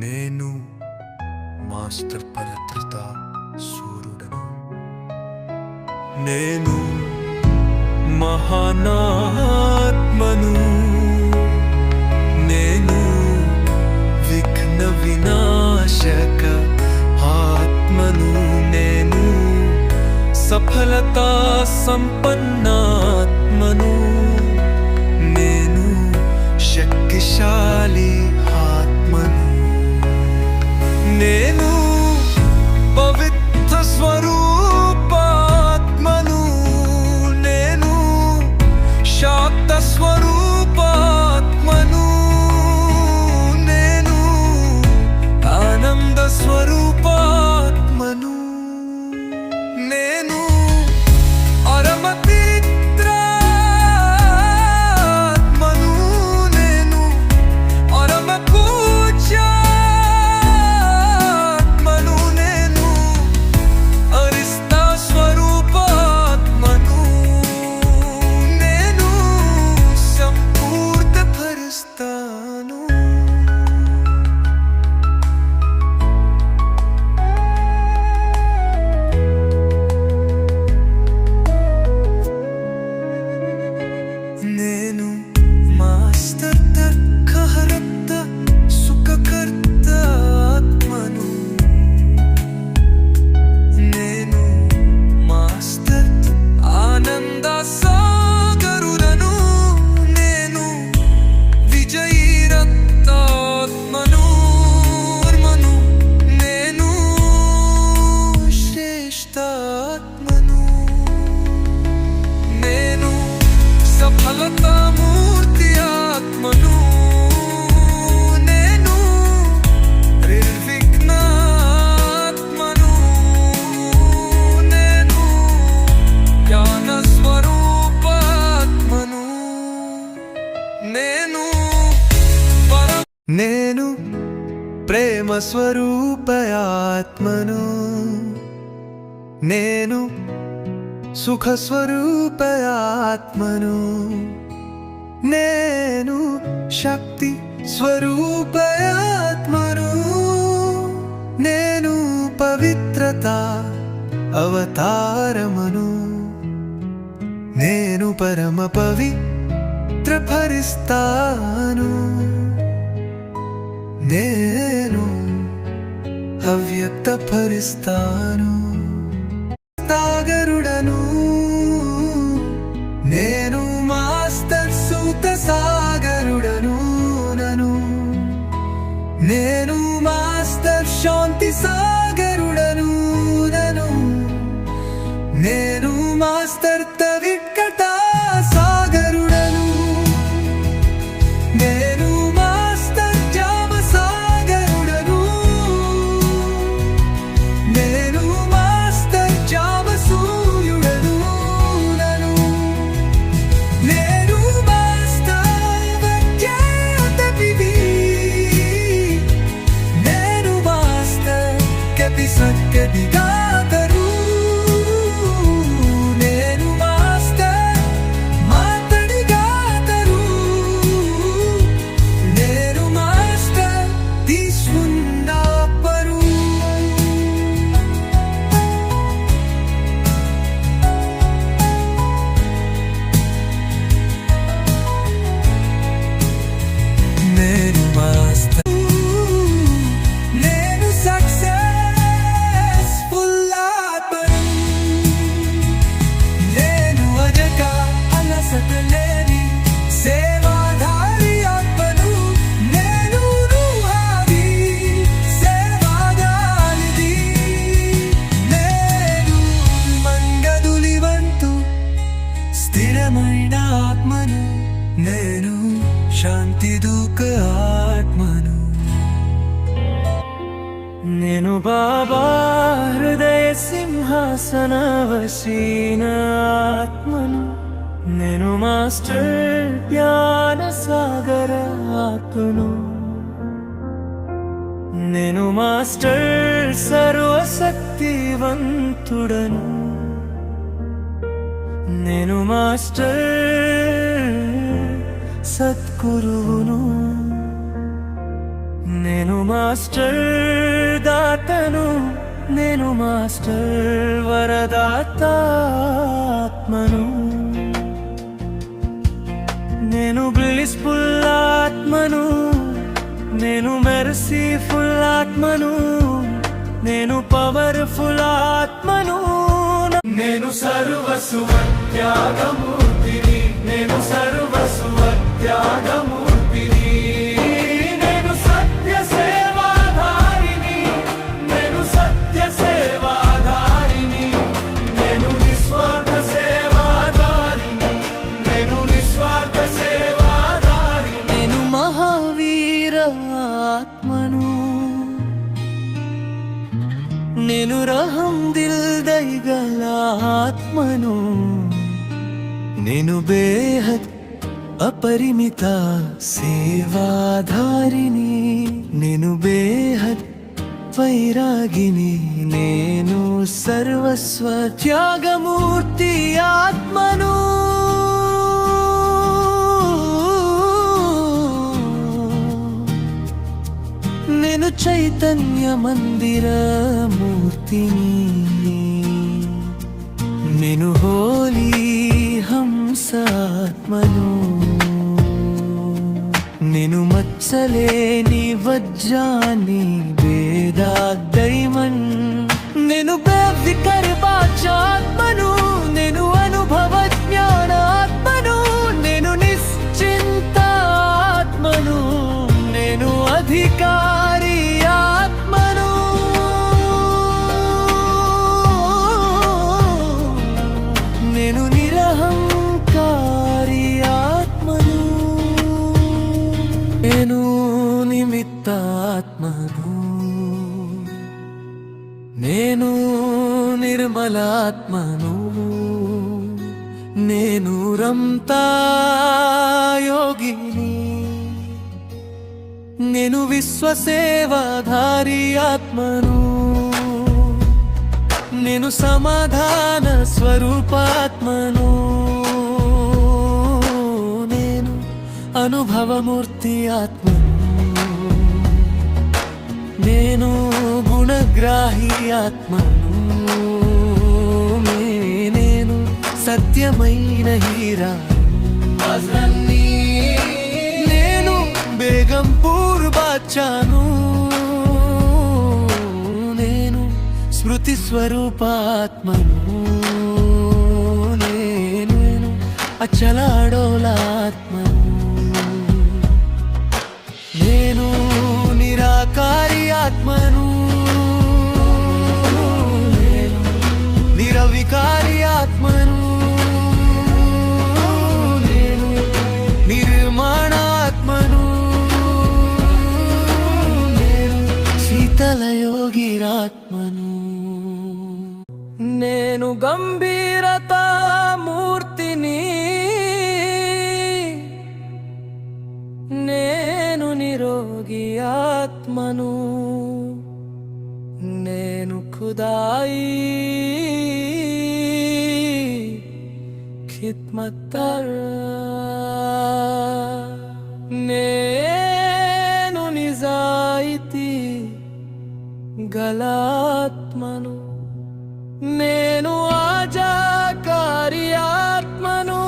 నేను మాస్టర్ పవిత్రత సూర్యుడను. నేను మహానాత్మను. నేను విఘ్న వినాశక ఆత్మను. నేను సఫలతా సంపన్నాత్మను. నేను శక్తిశాలి ఆత్మను. నేను పవిత్ర స్వరూపాత్మను. నేను శాంత స్వరూపాత్మను. నేను ఆనంద స్వరూపాత్మను. నేను అరమపిత్రాత్మను. నేను అరమ పూజ్యాత్మను. నేను అరిస్తా స్వరూపాత్మను. నేను సంపూర్ణపరుస్తాను. నేను మాస్టర్ తర్కహర్త సుఖకర్త ఆత్మను. నేను మాస్టర్ ఆనంద సాగరుడను. నేను విజయీ రక్తాత్మను. నేను శ్రేష్ఠాత్మను. నేను సఫలతా మూర్తి ఆత్మను. నేను నిర్విఘ్నాత్మను. నేను జ్ఞాన స్వరూపాత్మను. నేను నేను ప్రేమ స్వరూపయాత్మను. నేను సుఖ స్వరూపయాత్మను. నేను శక్తి స్వరూపయాత్మను. నేను పవిత్రత అవతారమును. నేను పరమ పవిత్ర భరిస్తాను. నేను అవ్యక్త భరిస్తాను. సాగరుడను. నేను మాస్టర్ సూత సాగరుడను. నేను మాస్టర్ శాంతి సాగరుడను. నేను మాస్టర్ తవికట సాగరుడను. నేను మాస్టర్ జామ సాగరుడను. నేను మాస్టర్ జామ సూర్యుడను. నేను మాస్టర్ విఖ్యాత విధి. నేను మాస్టర్ కవి సత్యదిగాతరు. నేను మాస్టర్ మాతడిగాతరు. నేను మాస్టర్ తీసుకున్నాపరు. నేను మాస్టర్. నేను సక్సెస్ఫుల్ ఆత్మను. నేను అజక అలసట లేని సేవాధారి ఆత్మను. నేను రూహాది సేవాదారిది. నేను మంగదులివంతు స్థిరమైన ఆత్మను. నేను శాంతి దూక ఆత్మను. నేను బాబా హృదయ సింహాసనవసీన ఆత్మను. నేను మాస్టర్ జ్ఞాన సాగర ఆత్మను. నేను మాస్టర్ సర్వశక్తివంతుడను. నేను మాస్టర్ సద్గురువును. నేను మాస్టర్ దాతను, నేను మాస్టర్ వరదాతాత్మను. నేను బ్లిస్ఫుల్ ఆత్మను, నేను మెర్సీఫుల్ ఆత్మను, నేను పవర్ఫుల్ ఆత్మను. నేను సర్వస్వ త్యాగమూర్తిని, నేను సర్వస్వ త్యాగమూర్తిని. నేను సత్య సేవాధారిని, నేను సత్య సేవాధారిని. నేను నిస్వార్థ సేవాధారిని, నేను నిస్వార్థ సేవాధారిని. నేను మహావీర ఆత్మను, నేను రహం దిల్ దయగల ఆత్మను. నేను బేహద్ అపరిమిత సేవాధారిని, నేను బేహద్ వైరాగిని. నేను సర్వస్వ త్యాగమూర్తి ఆత్మను. నేను చైతన్య మందిర మూర్తిని, నేను హోలీ హంసాత్మను. నేను మచ్చలేని వజ్రాన్ని వేదాగ్ డైమండ్. నేను బేవికర్ బాచాత్మను, నేను అనుభవ జ్ఞానాత్మను. నేను నిశ్చింత ఆత్మను, నేను అధికారి ఆత్మను. నేను నిరహంకారి ఆత్మను, నేను నిమిత్తాత్మను. నేను నిర్మలాత్మను, నేను రంతా యోగిని. నేను విశ్వసేవాధారి ఆత్మను, నేను సమాధాన స్వరూపాత్మను. నేను అనుభవమూర్తి ఆత్మను, నేను గుణగ్రాహి ఆత్మను. నేను సత్యమైన హీరా, నేను బేగంపూర్ బాచాను. నేను స్మృతి స్వరూపాత్మను, నేను అచలాడోలాత్మను. నేను నిరాకారి ఆత్మను, నేను నిరవికారి ఆత్మను. నేను నిర్మాణాత్మను, నేను శీతలయోగిరాత్మను. నేను గంభీరతా మూర్తిని, నేను నిరోగి ఆత్మను. నేను ఖుదాయి ఖిద్మత్తర్. నేను నిజాయితీ గలాత్మను, నేను ఆజాకారి ఆత్మను.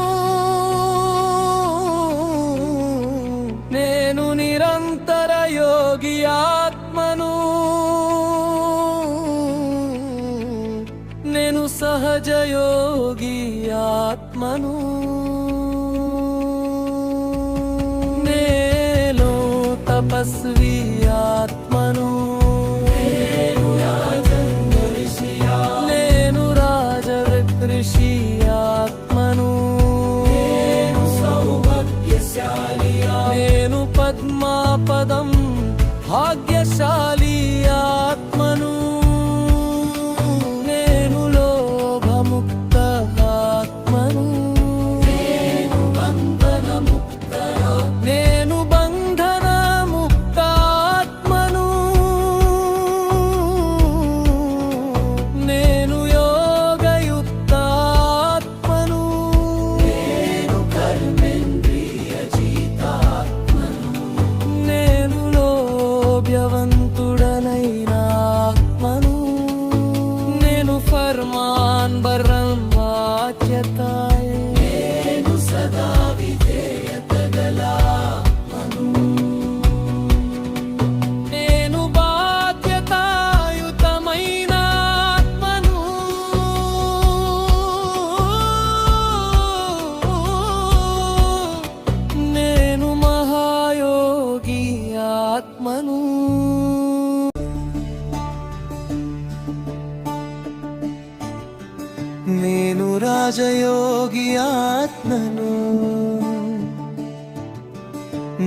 నేను నిరంతర యోగి ఆత్మను, నేను సహజ యోగి ఆత్మను. నేను తపస్వి ఆత్మను, నేను రాజఋషి ఆత్మను. నేను పద్మాపదం భాగ్యశాలి ఆత్మను. నేను లోభముక్త ఆత్మను, నేను బంధనముక్త ఆత్మను. నేను రాజయోగి ఆత్మను,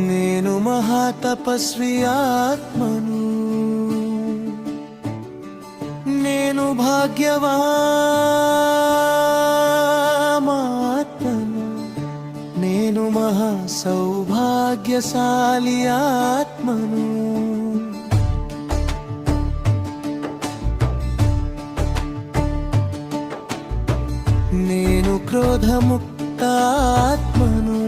నేను మహాతపస్వి ఆత్మను, నేను భాగ్యవామాత్మను, నేను మహా సౌభాగ్యశాలి ఆత్మను. నేను క్రోధముక్త ఆత్మను,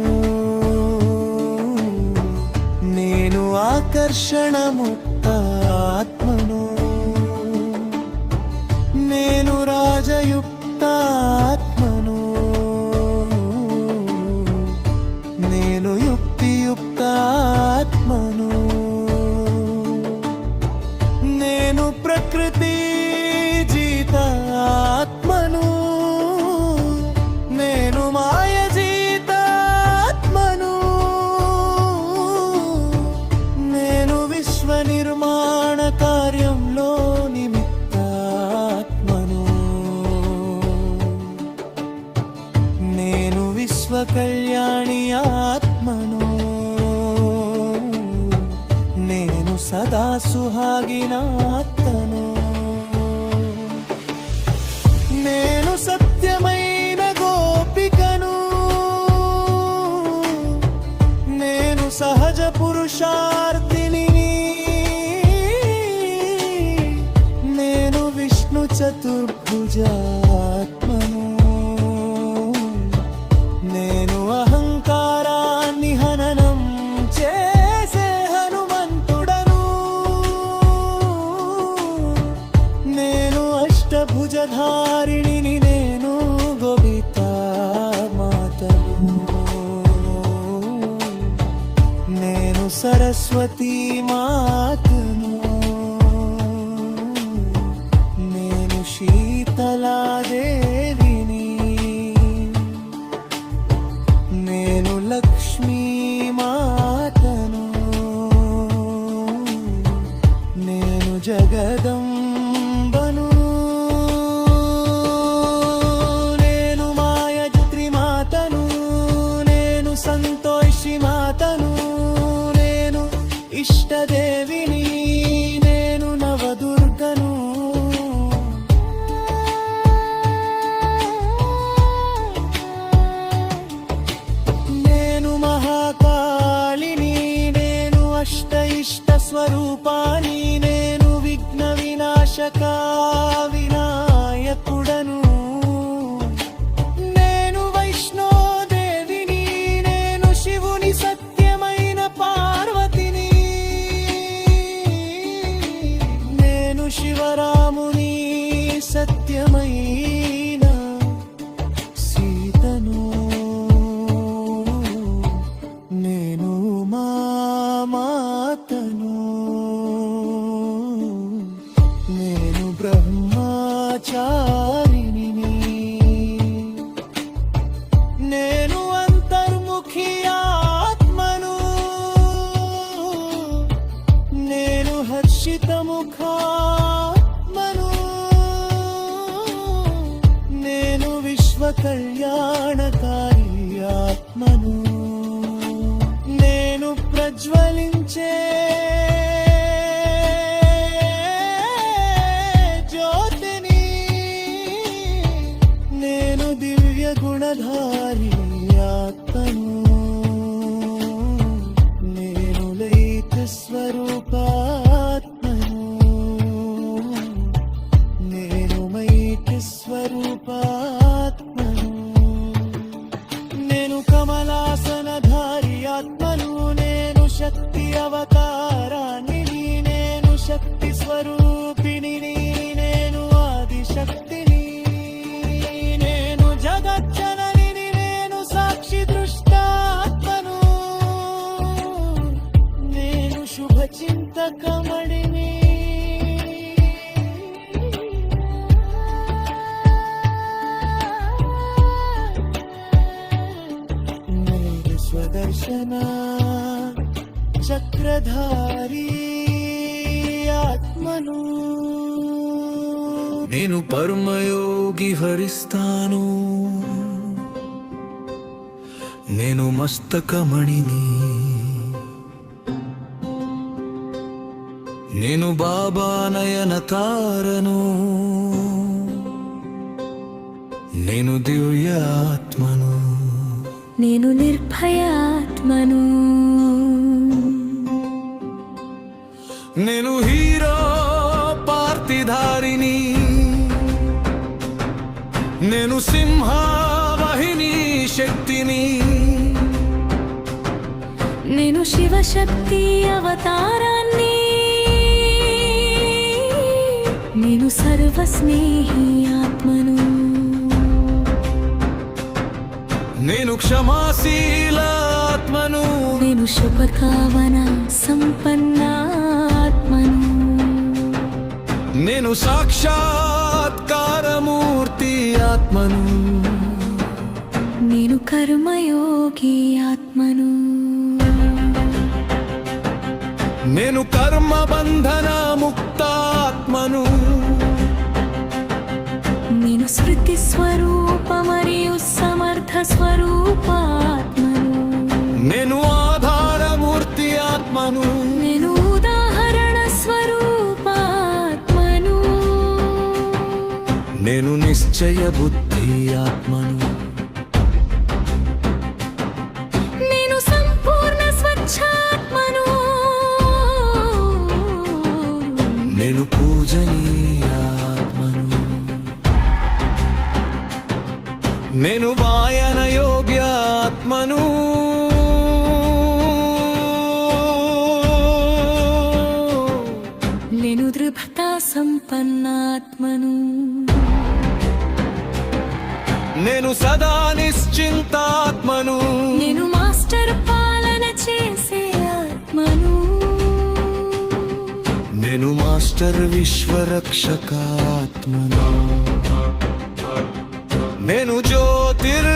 నేను ఆకర్షణముక్త ఆత్మను, నేను రాజయుక్త ఆత్మను, నేను యుక్తియుక్త ఆత్మను, నేను ప్రకృతి జీత ఆత్మను, నేను మాయ జీత ఆత్మను, నేను విశ్వ నిర్మాణ కార్యంలో నిమిత్త ఆత్మను, నేను విశ్వ కళ్యాణి ఆత్మను, నేను సదా సుహాగిన ఆత్మను, నేను సత్యమైన గోపికను, నేను సహజ పురుషార్థిని, నేను విష్ణు చతుర్భుజాత్మను, నేను అహంకారాన్ని హననం చేసే హనుమంతుడను, నేను అష్టభుజధారిణిని, నేను గోపికా మాతను, నేను సరస్వతీ మాతను, నేను శీతలాదేవిని, నేను లక్ష్మీ మాతను, నేను జగదంబను, నేను మాయజత్రి మాతను, నేను సంతోషి మాతను, నేను ఇష్టదేవిని, నేను నవదుర్గను, నేను మహాకాళిని, నేను అష్ట ఇష్ట స్వరూపాని, నేను విఘ్న వినాశక వినాయకుడను, నేను వైష్ణోదేవిని, నేను శివుని సత్యమైన పార్వతిని, నేను శివరాముని సత్యమైన సీతను, నేను మాతను, నేను బ్రహ్మచారిణి, నేను అంతర్ముఖి ఆత్మను, నేను హర్షితముఖాత్మను, నేను విశ్వ కళ్యాణకారి ఆత్మను, నేను ప్రజ్వలించే జ్యోతిని, నేను దివ్య గుణధారి ఆత్మను, నేను లైక స్వరూపాత్మను, నేను మైక స్వరూపాత్మను, నేను కమలాసనధారి ఆత్మను, నేను శక్తి అవతారాన్ని, నేను శక్తి స్వరూపిణి, నేను ఆదిశక్తిని, నేను జగజ్జనని, నేను సాక్షి దృష్టాత్మను, నేను శుభచింతకమణిని, నేను స్వదర్శన చక్రధారి ఆత్మను నేను పరమయోగి హరిస్తాను నేను మస్తకమణిని నేను బాబా నయన తారను నేను దివ్యాత్మను నేను నిర్భయాత్మను నేను హీరో పార్తిధారిని నేను సింహవాహిని శక్తిని నేను శివశక్తి అవతారాన్ని నేను సర్వస్నేహి ఆత్మను నేను క్షమాశీల ఆత్మను నేను శుభకామన సంపన్న ఆత్మను నేను సాక్షాత్కారమూర్తి ఆత్మను నేను కర్మయోగి ఆత్మను నేను కర్మబంధన ముక్తాత్మను నేను శృతి స్వరూప మరియు సమర్థ స్వరూపాత్మను నేను ఆధారమూర్తి ఆత్మను నేను ఉదాహరణ స్వరూపాత్మను నేను నిశ్చయ బుద్ధి ఆత్మను నేను సంపూర్ణ స్వచ్ఛాత్మను నేను పూజనీయ ఆత్మను నేను వాయన యోగ్య ఆత్మను నేను దృఢత సంపన్నాత్మను నేను సదా నిశ్చింతాత్మను నేను మాస్టర్ పాలన చేసే ఆత్మను నేను మాస్టర్ విశ్వరక్షకాత్మను నేను జ్యోతిర్బిందువును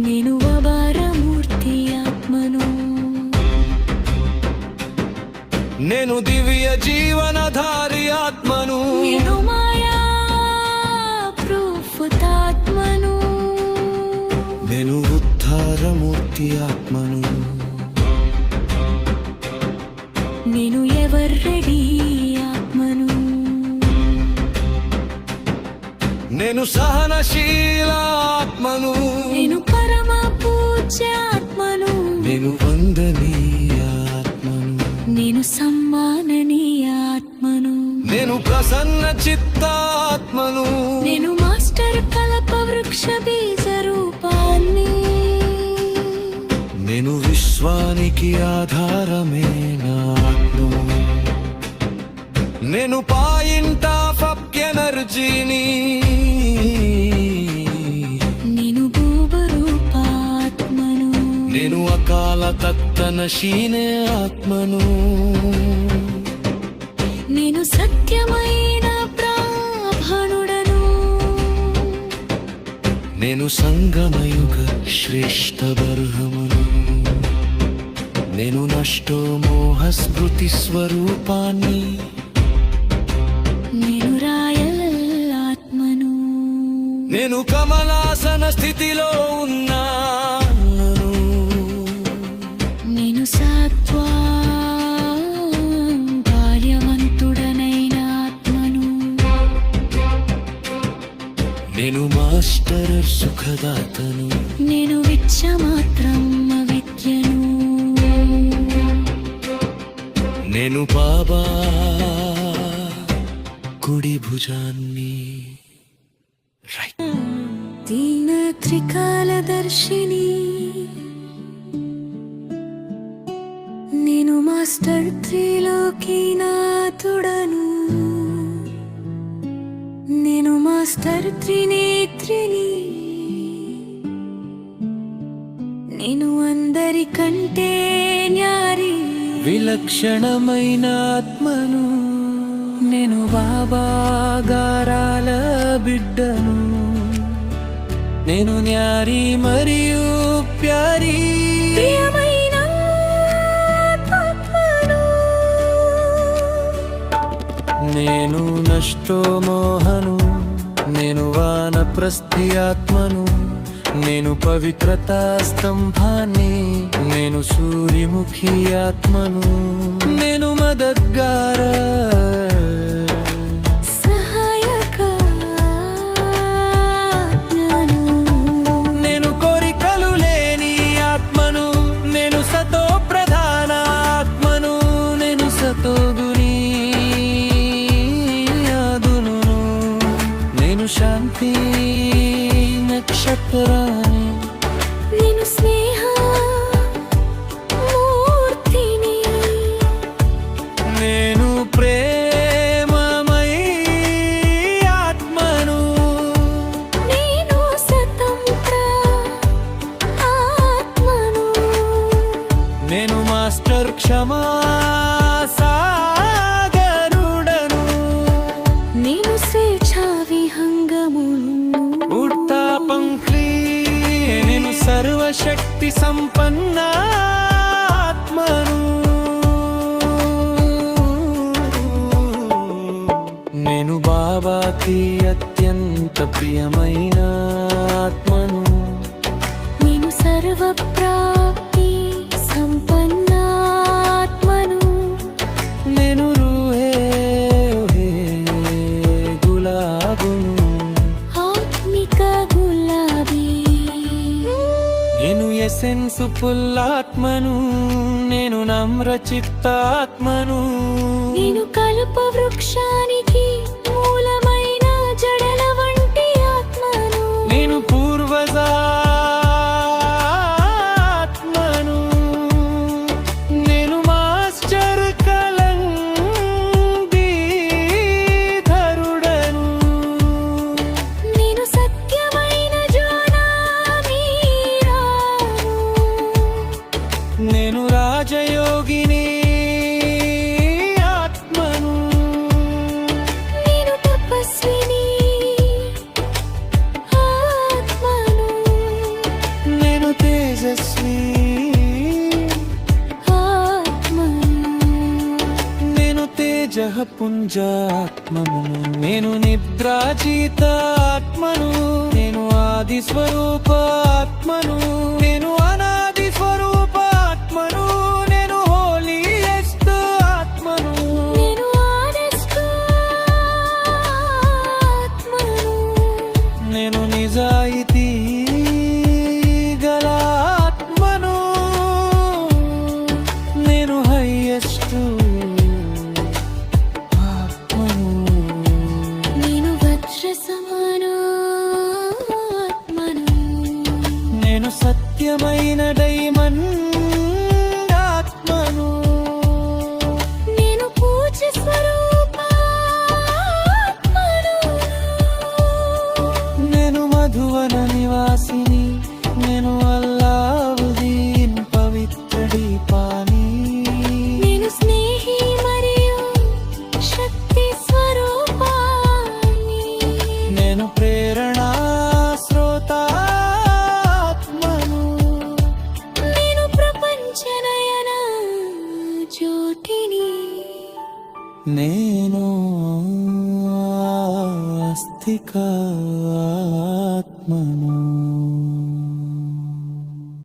నేను అపారమూర్తి ఆత్మను నేను దివ్య జీవనధారి ఆత్మను నేను మాయా ప్రూఫుతాత్మను నేను ఉద్ధారమూర్తి ఆత్మను నేను ఎవర్ రెడీ ఆత్మను నేను సహనశీల ఆత్మను నేను పరమ పూజ్య ఆత్మను నేను వందనీయ ఆత్మను నేను సమ్మాననీయ ఆత్మను నేను ప్రసన్న చిత్తాత్మను నేను మాస్టర్ కల్ప వృక్ష బీజ రూపాన్ని నేను విశ్వానికి ఆధారమైన ఆత్మను నేను పాయింట్ ఆఫ్ ఎనర్జీని నేను భూభరూపాత్మను నేను అకాల తత్తనశీనే ఆత్మను నేను సత్యమైన బ్రాహ్మణుడను నేను సంగమయుగ శ్రేష్ఠ బర్హమును నేను నష్టో మోహ స్మృతి స్వరూపాన్ని నేను రాయల్ ఆత్మను నేను కమలాసన స్థితిలో ఉన్నాను నేను సత్వా బాల్యవంతుడనైన ఆత్మను నేను మాస్టర్ సుఖదాతను నేను విచ్చమాత్రం విద్యను నేను బాబా కుడి భుజాన్ని దీన త్రికాలదర్శిని నేను మాస్టర్ త్రిలోకీనాథుడను నేను మాస్టర్ త్రినేత్రిని నేను అందరికంటే న్యారి విలక్షణమైన ఆత్మను నేను బాబా గారాల బిడ్డను నేను న్యారి మరియు ప్యారీ ప్రియమైన ఆత్మను నేను నష్టో మోహను నేను వానప్రస్థి ఆత్మను నేను పవిత్రతా స్తంభాన్ని నేను సూర్యముఖి ఆత్మను నేను మదద్గార సహాయక ఆజ్ఞను నేను కోరికలు లేని ఆత్మను నేను సతో ప్రధాన ఆత్మను నేను సతోగుని ఆదును నేను శాంతి నక్షత్రాన్ని నేను స్నేహ మూర్తిని నేను ప్రేమమై ఆత్మను నేను స్వతంత్ర ఆత్మను నేను మాస్టర్ క్షమా సాగరుడను నేను స్వేచ్ఛా విహంగమును ఉడతా పంక్లి నేను సర్వశక్తి సంపన్న ఆత్మను నేను బాబాకి అత్యంత ప్రియమైన ఆత్మను నేను సర్వప్రాప్తి సంపన్న ఆత్మను నేను రూహే గులాబును ఆత్మిక గులాబీ నేను ఎసెన్సు పుల్లాత్మను నేను నమ్ర చిత్తాత్మను నేను కలుప వృక్షానికి మూలమైన జడల వంటి ఆత్మను నేను పూర్వజాత్మను నేను మాస్టర్ కలందీధరుడను నేను సత్యమైన జ్వాలామీరాను నేను రాజయోగిని ఆత్మను నేను తపస్విని ఆత్మను నేను తేజస్వి ఆత్మను నేను తేజ పుంజాత్మను నేను నిద్రాజీత ఆత్మను నేను ఆది స్వరూప ఆత్మను నేను అనాది స్వరూప ఆత్మను నేను హోలీయెస్ట్ ఆత్మను నేను ఆనెస్ట్ ఆత్మను నేను నిజాయితీ గల ఆత్మను నేను హైయెస్ట్ ఆత్మను నేను వజ్ర సమాన ఆత్మను నేను సత్యమైన డైమండ్ ఆత్మను నేను పూజ స్వరూప ఆత్మను నేను మధువన నివాసిని నేను అల్లావుదీన్ పవిత్ర దీపాని నేను స్నేహి మరియు శక్తి స్వరూపాన్ని నేను ప్రేరణా శ్రోతాత్మను నేను ప్రపంచ నయన జ్యోతిని నేను ఆస్తిక ఆత్మను